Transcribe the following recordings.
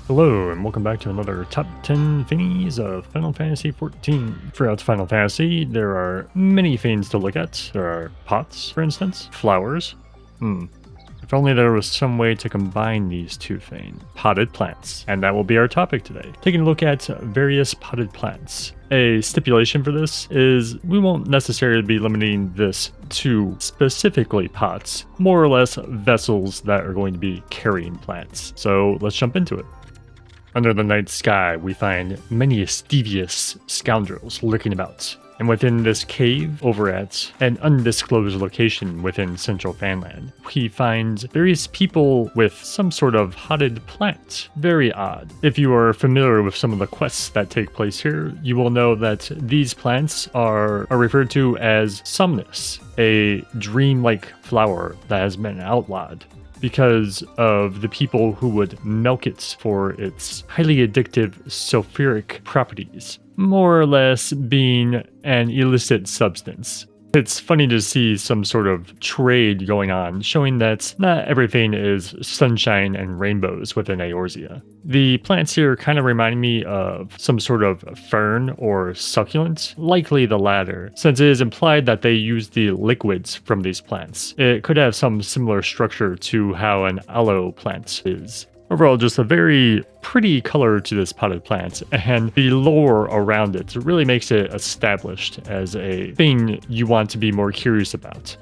Hello, and welcome back to another Top 10 Finis of Final Fantasy XIV. Throughout Final Fantasy, there are many Finis to look at. There are pots, for instance, flowers. If only there was some way to combine these two things. Potted plants. And that will be our topic today. Taking a look at various potted plants. A stipulation for this is we won't necessarily be limiting this to specifically pots, more or less vessels that are going to be carrying plants. So let's jump into it. Under the night sky, we find many devious scoundrels lurking about. And within this cave, over at an undisclosed location within Central Fanland, we find various people with some sort of potted plant. Very odd. If you are familiar with some of the quests that take place here, you will know that these plants are referred to as Somnus, a dream-like flower that has been outlawed because of the people who would milk it for its highly addictive sulfuric properties, more or less being an illicit substance. It's funny to see some sort of trade going on, showing that not everything is sunshine and rainbows within Eorzea. The plants here kind of remind me of some sort of fern or succulent, likely the latter, since it is implied that they use the liquids from these plants. It could have some similar structure to how an aloe plant is. Overall, just a very pretty color to this potted plant, and the lore around it really makes it established as a thing you want to be more curious about.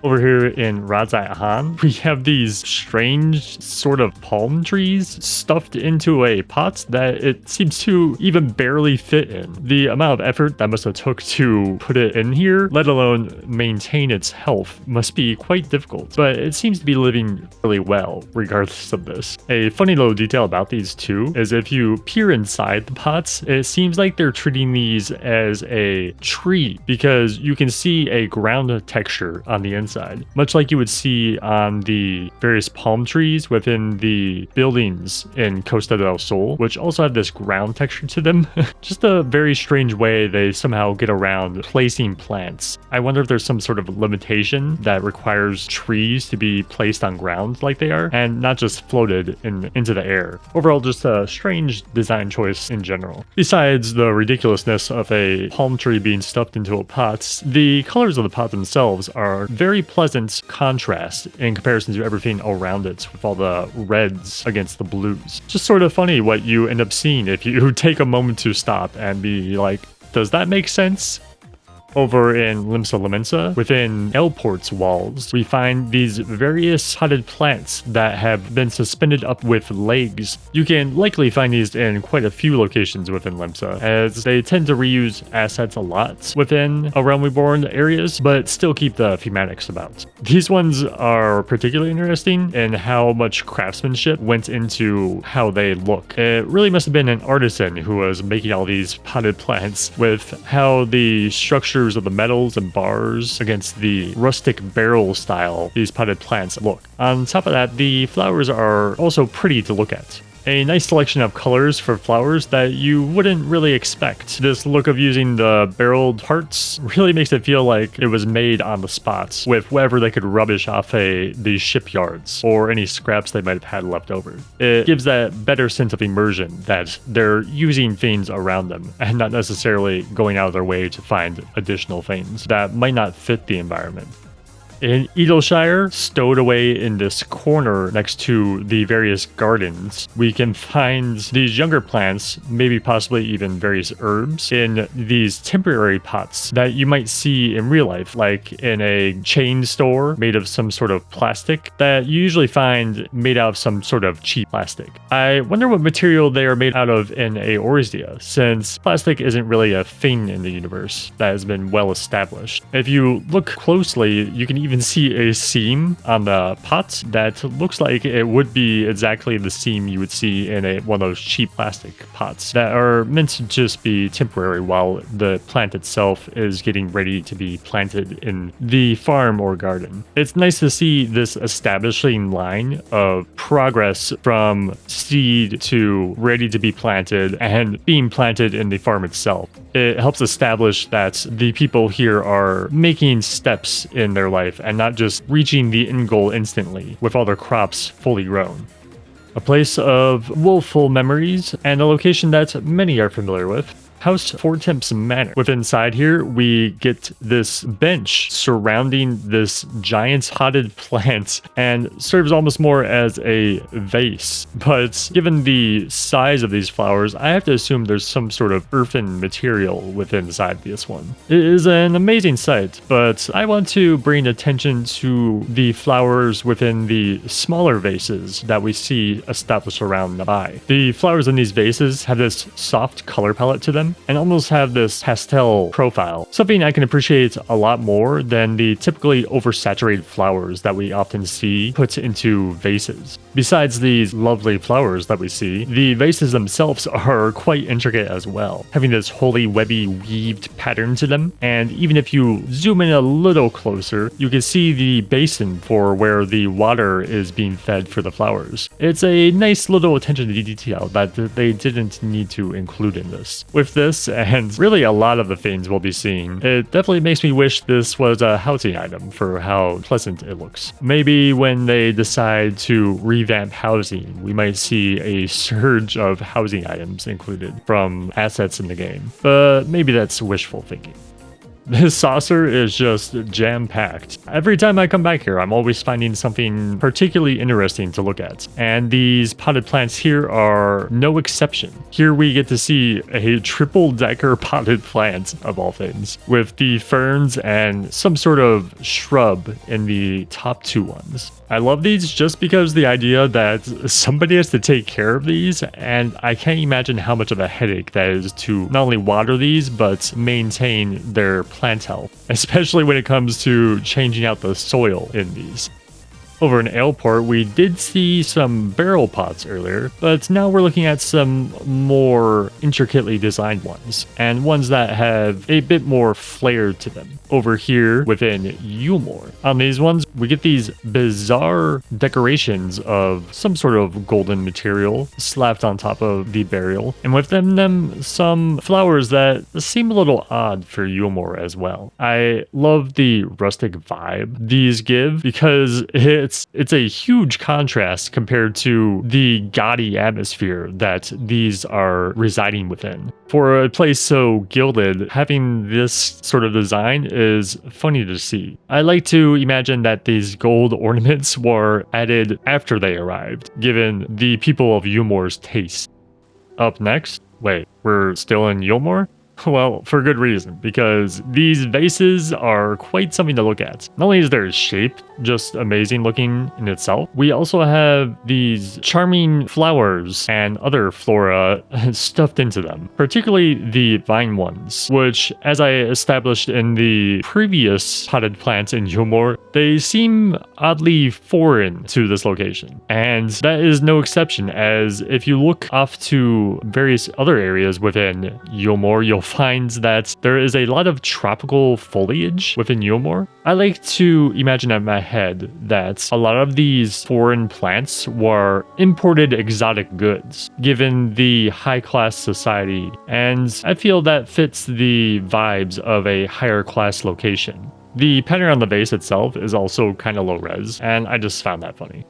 Over here in Radz-at-Han, we have these strange sort of palm trees stuffed into a pot that it seems to even barely fit in. The amount of effort that must have took to put it in here, let alone maintain its health, must be quite difficult, but it seems to be living really well regardless of this. A funny little detail about these two is if you peer inside the pots, it seems like they're treating these as a tree because you can see a ground texture on the inside. Much like you would see on the various palm trees within the buildings in Costa del Sol, which also have this ground texture to them. Just a very strange way they somehow get around placing plants. I wonder if there's some sort of limitation that requires trees to be placed on ground like they are, and not just floated into the air. Overall, just a strange design choice in general. Besides the ridiculousness of a palm tree being stuffed into a pot, the colors of the pot themselves are very pleasant contrast in comparison to everything around it, with all the reds against the blues. Just sort of funny what you end up seeing if you take a moment to stop and be like, does that make sense? Over in Limsa, within Aleport's walls, we find these various potted plants that have been suspended up with legs. You can likely find these in quite a few locations within Limsa, as they tend to reuse assets a lot within A Realm Reborn areas, but still keep the thematics about. These ones are particularly interesting in how much craftsmanship went into how they look. It really must have been an artisan who was making all these potted plants, with how the structure of the metals and bars against the rustic barrel style these potted plants look. On top of that, the flowers are also pretty to look at. A nice selection of colors for flowers that you wouldn't really expect. This look of using the barreled parts really makes it feel like it was made on the spot with whatever they could rubbish off the shipyards or any scraps they might have had left over. It gives that better sense of immersion that they're using things around them and not necessarily going out of their way to find additional things that might not fit the environment. In Idylshire, stowed away in this corner next to the various gardens, we can find these younger plants, maybe possibly even various herbs, in these temporary pots that you might see in real life, like in a chain store made of some sort of plastic that you usually find made out of some sort of cheap plastic. I wonder what material they are made out of in Eorzea, since plastic isn't really a thing in the universe that has been well established. If you look closely, you can even see a seam on the pot that looks like it would be exactly the seam you would see in one of those cheap plastic pots that are meant to just be temporary while the plant itself is getting ready to be planted in the farm or garden. It's nice to see this establishing line of progress from seed to ready to be planted and being planted in the farm itself. It helps establish that the people here are making steps in their life and not just reaching the end goal instantly with all their crops fully grown. A place of woeful memories and a location that many are familiar with. House Fortemps Manor. With inside here, we get this bench surrounding this giant potted plant and serves almost more as a vase. But given the size of these flowers, I have to assume there's some sort of earthen material within inside this one. It is an amazing sight, but I want to bring attention to the flowers within the smaller vases that we see established around the eye. The flowers in these vases have this soft color palette to them and almost have this pastel profile, something I can appreciate a lot more than the typically oversaturated flowers that we often see put into vases. Besides these lovely flowers that we see, the vases themselves are quite intricate as well, having this wholly webby weaved pattern to them, and even if you zoom in a little closer, you can see the basin for where the water is being fed for the flowers. It's a nice little attention to detail that they didn't need to include in this. With this, and really a lot of the things we'll be seeing, it definitely makes me wish this was a housing item for how pleasant it looks. Maybe when they decide to revamp housing, we might see a surge of housing items included from assets in the game, but maybe that's wishful thinking. This saucer is just jam-packed. Every time I come back here, I'm always finding something particularly interesting to look at. And these potted plants here are no exception. Here we get to see a triple-decker potted plant, of all things, with the ferns and some sort of shrub in the top two ones. I love these just because the idea that somebody has to take care of these, and I can't imagine how much of a headache that is to not only water these, but maintain their plant health, especially when it comes to changing out the soil in these. Over in Aleport, we did see some barrel pots earlier, but now we're looking at some more intricately designed ones, and ones that have a bit more flair to them. Over here within Eulmore, on these ones, we get these bizarre decorations of some sort of golden material slapped on top of the barrel, and with them some flowers that seem a little odd for Eulmore as well. I love the rustic vibe these give because it's a huge contrast compared to the gaudy atmosphere that these are residing within. For a place so gilded, having this sort of design is funny to see. I like to imagine that these gold ornaments were added after they arrived, given the people of Eulmore's taste. Up next, wait, we're still in Eulmore? Well, for good reason, because these vases are quite something to look at. Not only is their shape just amazing looking in itself, we also have these charming flowers and other flora stuffed into them, particularly the vine ones, which, as I established in the previous potted plants in Eulmore, they seem oddly foreign to this location. And that is no exception, as if you look off to various other areas within Eulmore, you'll find that there is a lot of tropical foliage within Eulmore. I like to imagine in my head that a lot of these foreign plants were imported exotic goods, given the high-class society, and I feel that fits the vibes of a higher-class location. The pattern on the vase itself is also kind of low-res, and I just found that funny.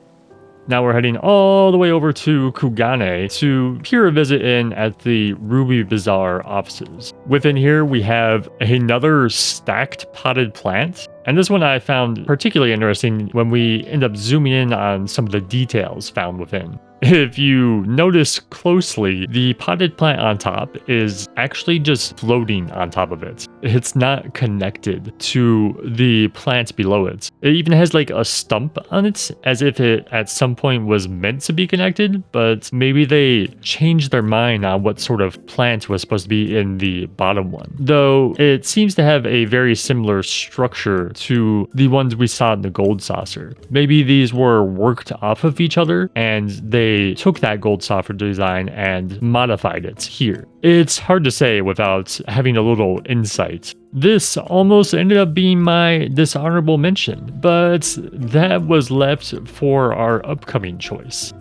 Now we're heading all the way over to Kugane to peer a visit in at the Ruby Bazaar offices. Within here, we have another stacked potted plant. And this one I found particularly interesting when we end up zooming in on some of the details found within. If you notice closely, the potted plant on top is actually just floating on top of it. It's not connected to the plant below it. It even has like a stump on it, as if it at some point was meant to be connected, but maybe they changed their mind on what sort of plant was supposed to be in the bottom one. Though it seems to have a very similar structure to the ones we saw in the gold saucer. Maybe these were worked off of each other and they took that gold saucer design and modified it here. It's hard to say without having a little insight. This almost ended up being my dishonorable mention, but that was left for our upcoming choice.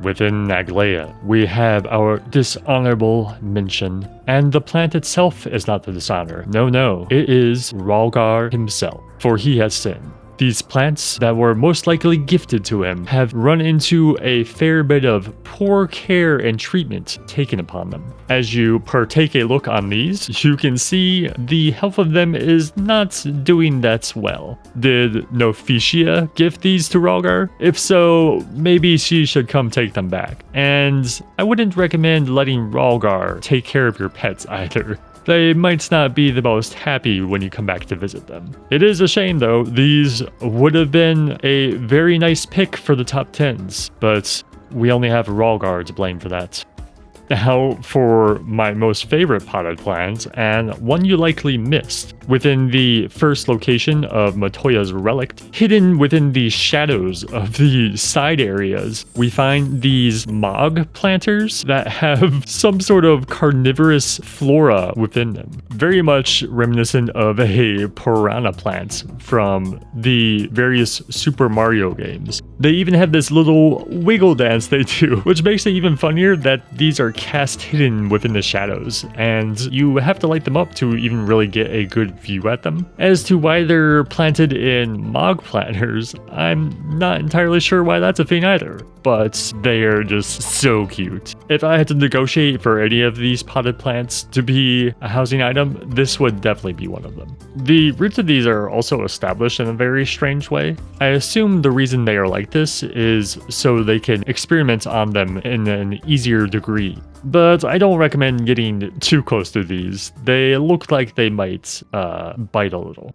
Within Aglaia, we have our dishonorable mention, and the plant itself is not the dishonor. No, it is Rhalgar himself, for he has sinned. These plants that were most likely gifted to him have run into a fair bit of poor care and treatment taken upon them. As you partake a look on these, you can see the health of them is not doing that well. Did Noscea gift these to Rhalgar? If so, maybe she should come take them back. And I wouldn't recommend letting Rhalgar take care of your pets either. They might not be the most happy when you come back to visit them. It is a shame though, these would have been a very nice pick for the top 10s, but we only have Rhalgar to blame for that. Now for my most favorite potted plant, and one you likely missed. Within the first location of Matoya's Relict, hidden within the shadows of the side areas, we find these Mog planters that have some sort of carnivorous flora within them. Very much reminiscent of a Piranha plant from the various Super Mario games. They even have this little wiggle dance they do, which makes it even funnier that these are cast hidden within the shadows, and you have to light them up to even really get a good view at them. As to why they're planted in Mog planters, I'm not entirely sure why that's a thing either, but they are just so cute. If I had to negotiate for any of these potted plants to be a housing item, this would definitely be one of them. The roots of these are also established in a very strange way. I assume the reason they are like this is so they can experiment on them in an easier degree. But I don't recommend getting too close to these. They look like they might bite a little.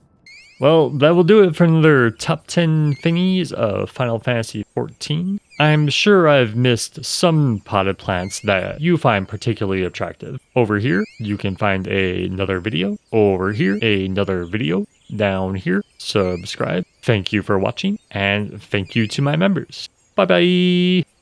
Well, that will do it for another top 10 thingies of Final Fantasy XIV. I'm sure I've missed some potted plants that you find particularly attractive. Over here, you can find another video. Over here, another video. Down here, subscribe. Thank you for watching, and thank you to my members. Bye bye!